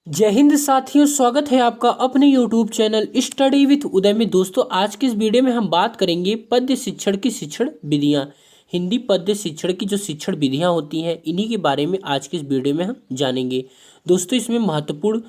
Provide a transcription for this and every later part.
जय हिंद साथियों, स्वागत है आपका अपने YouTube चैनल स्टडी विथ उदय में। दोस्तों, आज की इस वीडियो में हम बात करेंगे पद्य शिक्षण की शिक्षण विधियां। हिंदी पद्य शिक्षण की जो शिक्षण विधियां होती हैं, इन्हीं के बारे में आज की इस वीडियो में हम जानेंगे। दोस्तों, इसमें महत्वपूर्ण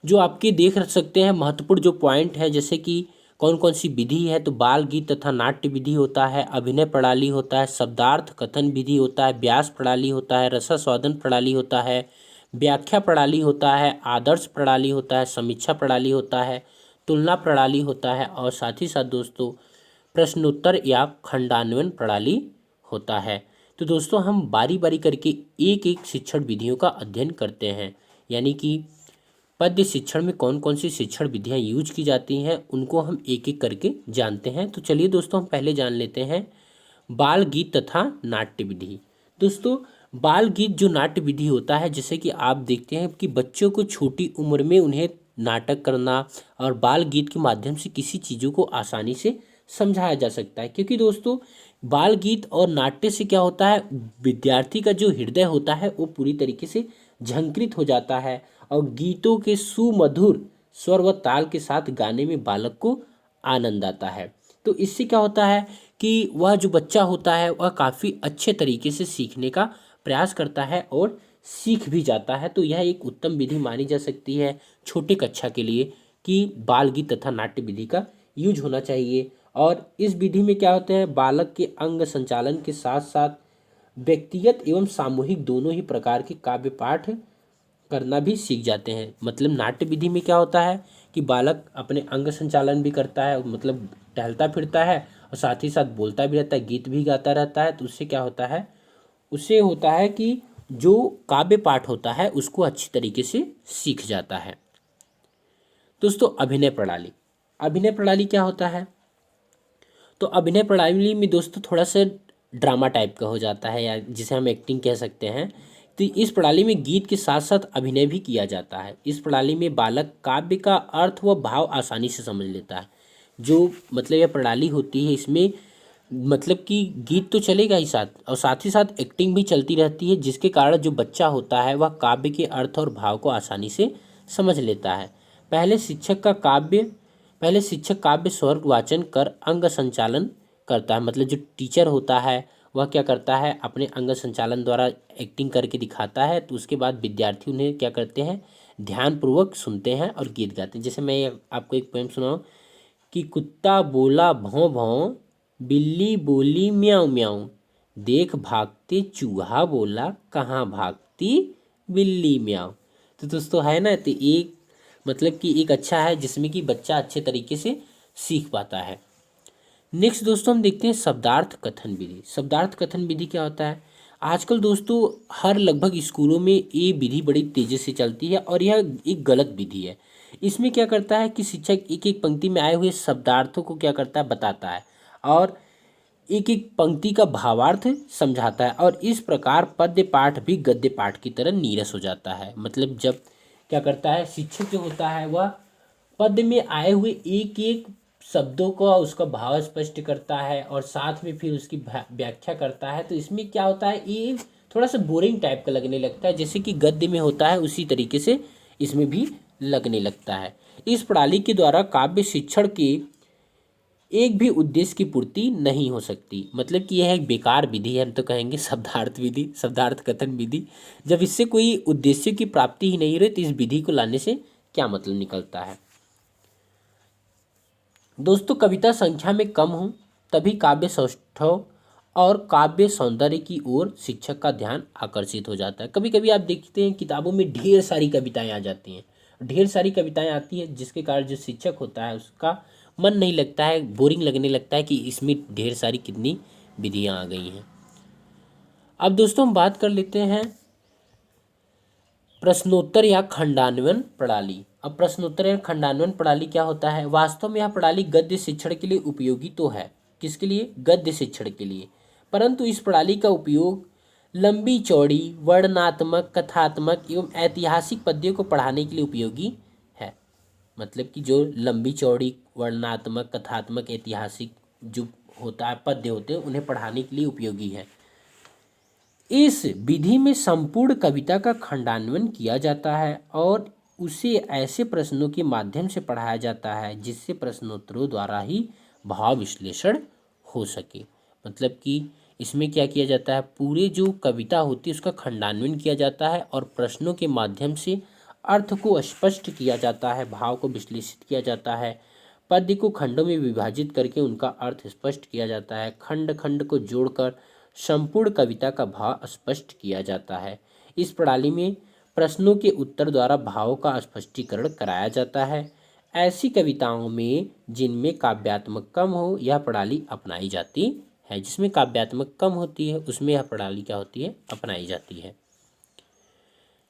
जो आपके देख सकते हैं महत्वपूर्ण जो पॉइंट है, जैसे कि कौन कौन सी विधि है, तो बाल गीत तथा नाट्य विधि होता है, अभिनय प्रणाली होता है, शब्दार्थ कथन विधि होता है, व्यास प्रणाली होता है, रसास्वादन प्रणाली होता है, व्याख्या प्रणाली होता है, आदर्श प्रणाली होता है, समीक्षा प्रणाली होता है, तुलना प्रणाली होता है, और साथ ही साथ दोस्तों प्रश्नोत्तर या खंडान्वयन प्रणाली होता है। तो दोस्तों, हम बारी बारी करके एक एक शिक्षण विधियों का अध्ययन करते हैं, यानी कि पद्य शिक्षण में कौन कौन सी शिक्षण विधियां यूज की जाती हैं, उनको हम एक एक करके जानते हैं। तो चलिए दोस्तों, हम पहले जान लेते हैं बाल गीत तथा नाट्य विधि। दोस्तों, बाल गीत जो नाट्य विधि होता है, जैसे कि आप देखते हैं कि बच्चों को छोटी उम्र में उन्हें नाटक करना और बाल गीत के माध्यम से किसी चीज़ों को आसानी से समझाया जा सकता है। क्योंकि दोस्तों, बाल गीत और नाट्य से क्या होता है, विद्यार्थी का जो हृदय होता है वो पूरी तरीके से झंकृत हो जाता है, और गीतों के सुमधुर स्वर व ताल के साथ गाने में बालक को आनंद आता है। तो इससे क्या होता है कि वह जो बच्चा होता है वह काफ़ी अच्छे तरीके से सीखने का प्रयास करता है और सीख भी जाता है। तो यह एक उत्तम विधि मानी जा सकती है छोटे कक्षा के लिए, कि बाल गीत तथा नाट्य विधि का यूज होना चाहिए। और इस विधि में क्या होता है, बालक के अंग संचालन के साथ साथ व्यक्तिगत एवं सामूहिक दोनों ही प्रकार के काव्य पाठ करना भी सीख जाते हैं। मतलब नाट्य विधि में क्या होता है कि बालक अपने अंग संचालन भी करता है, मतलब टहलता फिरता है, और साथ ही साथ बोलता भी रहता है, गीत भी गाता रहता है। तो उससे क्या होता है, उससे होता है कि जो काव्य पाठ होता है उसको अच्छी तरीके से सीख जाता है। दोस्तों, अभिनय प्रणाली। अभिनय प्रणाली क्या होता है, तो अभिनय प्रणाली में दोस्तों थोड़ा सा ड्रामा टाइप का हो जाता है, या जिसे हम एक्टिंग कह सकते हैं। तो इस प्रणाली में गीत के साथ साथ अभिनय भी किया जाता है। इस प्रणाली में बालक काव्य का अर्थ व भाव आसानी से समझ लेता है। जो मतलब यह प्रणाली होती है, इसमें मतलब कि गीत तो चलेगा ही साथ, और साथ ही साथ एक्टिंग भी चलती रहती है, जिसके कारण जो बच्चा होता है वह काव्य के अर्थ और भाव को आसानी से समझ लेता है। पहले शिक्षक का काव्य पहले शिक्षक काव्य स्वर वाचन कर अंग संचालन करता है। मतलब जो टीचर होता है वह क्या करता है, अपने अंग संचालन द्वारा एक्टिंग करके दिखाता है। तो उसके बाद विद्यार्थी उन्हें क्या करते हैं, ध्यानपूर्वक सुनते हैं और गीत गाते हैं। जैसे मैं आपको एक पोएम सुनाऊँ कि कुत्ता बोला भौं भौं, बिल्ली बोली म्याऊं म्याऊं, देख भागते चूहा बोला कहाँ भागती बिल्ली म्याऊं। तो दोस्तों है ना, तो एक मतलब कि एक अच्छा है जिसमें कि बच्चा अच्छे तरीके से सीख पाता है। नेक्स्ट दोस्तों, हम देखते हैं शब्दार्थ कथन विधि। शब्दार्थ कथन विधि क्या होता है, आजकल दोस्तों हर लगभग स्कूलों में ये विधि बड़ी तेज़ी से चलती है, और यह एक गलत विधि है। इसमें क्या करता है कि शिक्षक एक एक पंक्ति में आए हुए शब्दार्थों को क्या करता है, बताता है, और एक एक पंक्ति का भावार्थ समझाता है। और इस प्रकार पद्य पाठ भी गद्य पाठ की तरह नीरस हो जाता है। मतलब जब क्या करता है, शिक्षक जो होता है वह पद्य में आए हुए एक एक शब्दों को उसका भाव स्पष्ट करता है, और साथ में फिर उसकी व्याख्या करता है। तो इसमें क्या होता है, ये थोड़ा सा बोरिंग टाइप का लगने लगता है। जैसे कि गद्य में होता है उसी तरीके से इसमें भी लगने लगता है। इस प्रणाली के द्वारा काव्य शिक्षण के एक भी उद्देश्य की पूर्ति नहीं हो सकती। मतलब कि यह एक बेकार विधि है, हम तो कहेंगे शब्दार्थ विधि, शब्दार्थ कथन विधि। जब इससे कोई उद्देश्य की प्राप्ति ही नहीं रही, तो इस विधि को लाने से क्या मतलब निकलता है। दोस्तों, कविता संख्या में कम हो तभी काव्य सौष्ठव और काव्य सौंदर्य की ओर शिक्षक का ध्यान आकर्षित हो जाता है। कभी कभी आप देखते हैं किताबों में ढेर सारी कविताएं आ जाती हैं, ढेर सारी कविताएं आती हैं, जिसके कारण जो शिक्षक होता है उसका मन नहीं लगता है, बोरिंग लगने लगता है कि इसमें ढेर सारी कितनी विधियां आ गई हैं। अब दोस्तों, हम बात कर लेते हैं प्रश्नोत्तर या खंडान्वयन प्रणाली। अब प्रश्नोत्तर या खंडान्वयन प्रणाली क्या होता है, वास्तव में यह प्रणाली गद्य शिक्षण के लिए उपयोगी तो है। किसके लिए, गद्य शिक्षण के लिए। परंतु इस प्रणाली का उपयोग लंबी चौड़ी वर्णनात्मक, कथात्मक एवं ऐतिहासिक पद्यों को पढ़ाने के लिए उपयोगी है। मतलब कि जो लंबी चौड़ी वर्णनात्मक, कथात्मक, ऐतिहासिक जो होता है पद्य होते हैं, उन्हें पढ़ाने के लिए उपयोगी है। इस विधि में संपूर्ण कविता का खंडान्वयन किया जाता है, और उसे ऐसे प्रश्नों के माध्यम से पढ़ाया जाता है जिससे प्रश्नोत्तरों द्वारा ही भाव विश्लेषण हो सके। मतलब कि इसमें क्या किया जाता है, पूरे जो कविता होती है उसका खंडान्वयन किया जाता है और प्रश्नों के माध्यम से अर्थ को स्पष्ट किया जाता है, भाव को विश्लेषित किया जाता है। पद्य को खंडों में विभाजित करके उनका अर्थ स्पष्ट किया जाता है। खंड खंड को जोड़कर संपूर्ण कविता का भाव स्पष्ट किया जाता है। इस प्रणाली में प्रश्नों के उत्तर द्वारा भावों का स्पष्टीकरण कराया जाता है। ऐसी कविताओं में जिनमें काव्यात्मक कम हो यह प्रणाली अपनाई जाती है। जिसमें काव्यात्मक कम होती है उसमें यह प्रणाली क्या होती है, अपनाई जाती है।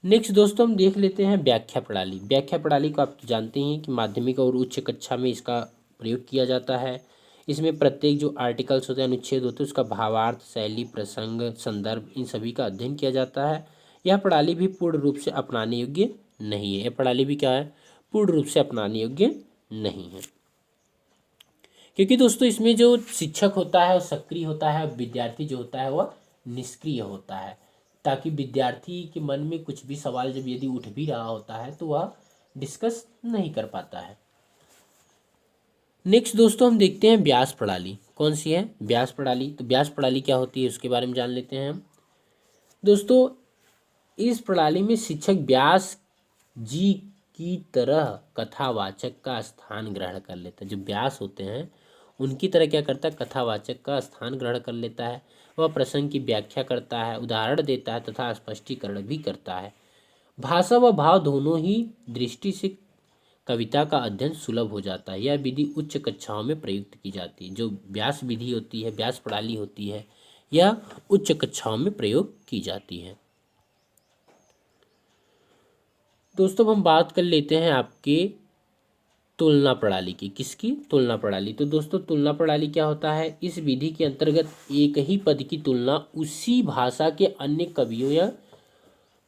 नेक्स्ट दोस्तों हम देख लेते हैं व्याख्या प्रणाली। व्याख्या प्रणाली को आप जानते हैं कि माध्यमिक और उच्च कक्षा में इसका प्रयोग किया जाता है। इसमें प्रत्येक जो आर्टिकल्स होते हैं, अनुच्छेद होते हैं, उसका भावार्थ, शैली, प्रसंग, संदर्भ, इन सभी का अध्ययन किया जाता है। यह प्रणाली भी पूर्ण रूप से अपनाने योग्य नहीं है। यह प्रणाली भी क्या है, पूर्ण रूप से अपनाने योग्य नहीं है, क्योंकि दोस्तों इसमें जो शिक्षक होता है वो सक्रिय होता है, विद्यार्थी जो होता है वह निष्क्रिय होता है, ताकि विद्यार्थी के मन में कुछ भी सवाल जब यदि उठ भी रहा होता है तो वह डिस्कस नहीं कर पाता है। नेक्स्ट दोस्तों हम देखते हैं व्यास प्रणाली। कौन सी है, व्यास प्रणाली। तो व्यास प्रणाली क्या होती है उसके बारे में जान लेते हैं हम। दोस्तों इस प्रणाली में शिक्षक व्यास जी की तरह कथावाचक का स्थान ग्रहण कर लेता है। जो व्यास होते हैं उनकी तरह क्या करता है, कथावाचक का स्थान ग्रहण कर लेता है। वह प्रसंग की व्याख्या करता है, उदाहरण देता है तथा स्पष्टीकरण भी करता है। भाषा व भाव दोनों ही दृष्टि से कविता का अध्ययन सुलभ हो जाता है। यह विधि उच्च कक्षाओं में प्रयुक्त की जाती है। जो व्यास विधि होती है, व्यास प्रणाली होती है, यह उच्च कक्षाओं में प्रयोग की जाती है। दोस्तों हम बात कर लेते हैं आपके तुलना प्रणाली की। किसकी, तुलना प्रणाली। तो दोस्तों तुलना प्रणाली क्या होता है, इस विधि के अंतर्गत एक ही पद की तुलना उसी भाषा के अन्य कवियों या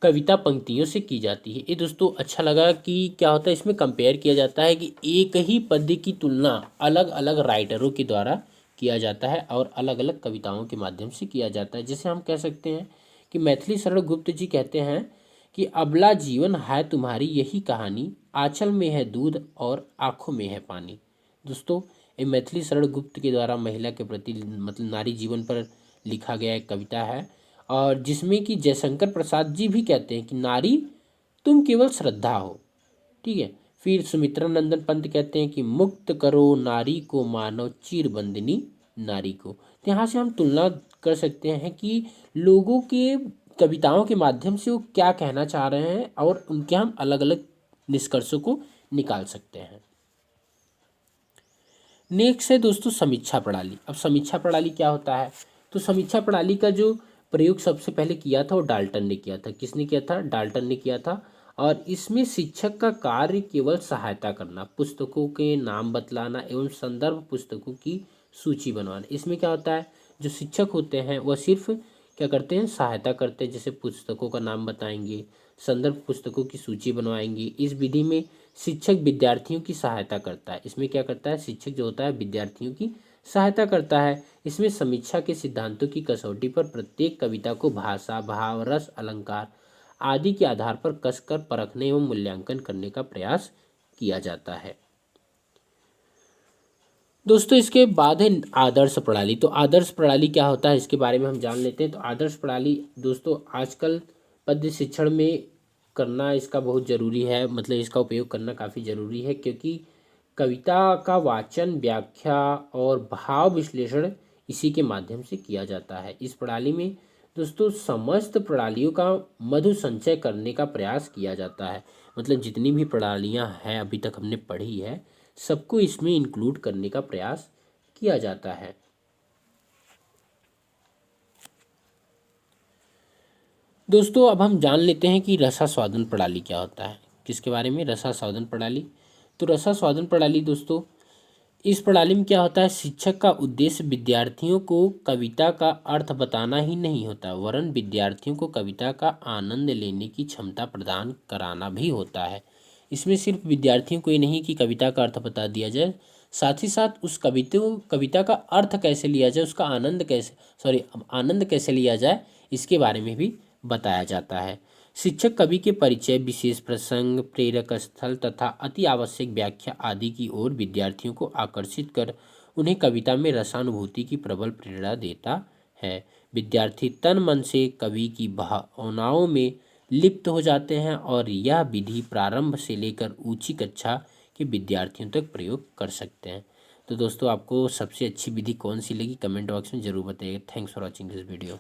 कविता पंक्तियों से की जाती है। ये दोस्तों अच्छा लगा कि क्या होता है, इसमें कंपेयर किया जाता है कि एक ही पद्य की तुलना अलग अलग राइटरों के द्वारा किया जाता है और अलग अलग कविताओं के माध्यम से किया जाता है। जैसे हम कह सकते हैं कि मैथिली शरण गुप्त जी कहते हैं कि अबला जीवन है तुम्हारी यही कहानी, आंचल में है दूध और आँखों में है पानी। दोस्तों ये मैथिली शरण गुप्त के द्वारा महिला के प्रति मतलब नारी जीवन पर लिखा गया एक कविता है, और जिसमें कि जयशंकर प्रसाद जी भी कहते हैं कि नारी तुम केवल श्रद्धा हो। ठीक है। फिर सुमित्रा नंदन पंत कहते हैं कि मुक्त करो नारी को मानव चीर बंदिनी नारी को। तो यहाँ से हम तुलना कर सकते हैं कि लोगों के कविताओं के माध्यम से वो क्या कहना चाह रहे हैं और उनके हम अलग अलग निष्कर्षों को निकाल सकते हैं। नेक्स्ट है दोस्तों समीक्षा प्रणाली। अब समीक्षा प्रणाली क्या होता है, तो समीक्षा प्रणाली का जो प्रयोग सबसे पहले किया था वो डाल्टन ने किया था। किसने किया था, डाल्टन ने किया था। और इसमें शिक्षक का कार्य केवल सहायता करना, पुस्तकों के नाम बतलाना एवं संदर्भ पुस्तकों की सूची बनवाना। इसमें क्या होता है, जो शिक्षक होते हैं वह सिर्फ क्या करते हैं, सहायता करते हैं। जैसे पुस्तकों का नाम बताएंगे, संदर्भ पुस्तकों की सूची बनवाएंगे। इस विधि में शिक्षक विद्यार्थियों की सहायता करता है। इसमें क्या करता है, शिक्षक जो होता है विद्यार्थियों की सहायता करता है। इसमें समीक्षा के सिद्धांतों की कसौटी पर प्रत्येक कविता को भाषा, भाव, रस, अलंकार आदि के आधार पर कसकर परखने एवं मूल्यांकन करने का प्रयास किया जाता है। दोस्तों इसके बाद है आदर्श प्रणाली। तो आदर्श प्रणाली क्या होता है इसके बारे में हम जान लेते हैं। तो आदर्श प्रणाली दोस्तों आजकल पद्य शिक्षण में करना इसका बहुत ज़रूरी है, मतलब इसका उपयोग करना काफ़ी ज़रूरी है, क्योंकि कविता का वाचन, व्याख्या और भाव विश्लेषण इसी के माध्यम से किया जाता है। इस प्रणाली में दोस्तों समस्त प्रणालियों का मधु संचय करने का प्रयास किया जाता है। मतलब जितनी भी प्रणालियाँ हैं अभी तक हमने पढ़ी है सबको इसमें इंक्लूड करने का प्रयास किया जाता है। दोस्तों अब हम जान लेते हैं कि रसास्वादन प्रणाली क्या होता है। किसके बारे में, रसास्वादन प्रणाली। तो रसास्वादन प्रणाली दोस्तों इस प्रणाली में क्या होता है, शिक्षक का उद्देश्य विद्यार्थियों को कविता का अर्थ बताना ही नहीं होता, वरन विद्यार्थियों को कविता का आनंद लेने की क्षमता प्रदान कराना भी होता है। इसमें सिर्फ विद्यार्थियों को ही नहीं कि कविता का अर्थ बता दिया जाए, साथ ही साथ उस कविता का अर्थ कैसे लिया जाए, उसका आनंद कैसे आनंद कैसे लिया जाए इसके बारे में भी बताया जाता है। शिक्षक कवि के परिचय, विशेष प्रसंग, प्रेरक स्थल तथा अति आवश्यक व्याख्या आदि की ओर विद्यार्थियों को आकर्षित कर उन्हें कविता में रसानुभूति की प्रबल प्रेरणा देता है। विद्यार्थी तन मन से कवि की भावनाओं में लिप्त हो जाते हैं और यह विधि प्रारंभ से लेकर ऊंची कक्षा के विद्यार्थियों तक प्रयोग कर सकते हैं। तो दोस्तों, आपको सबसे अच्छी विधि कौन सी लगी कमेंट बॉक्स में ज़रूर बताइएगा। Thanks for watching this video.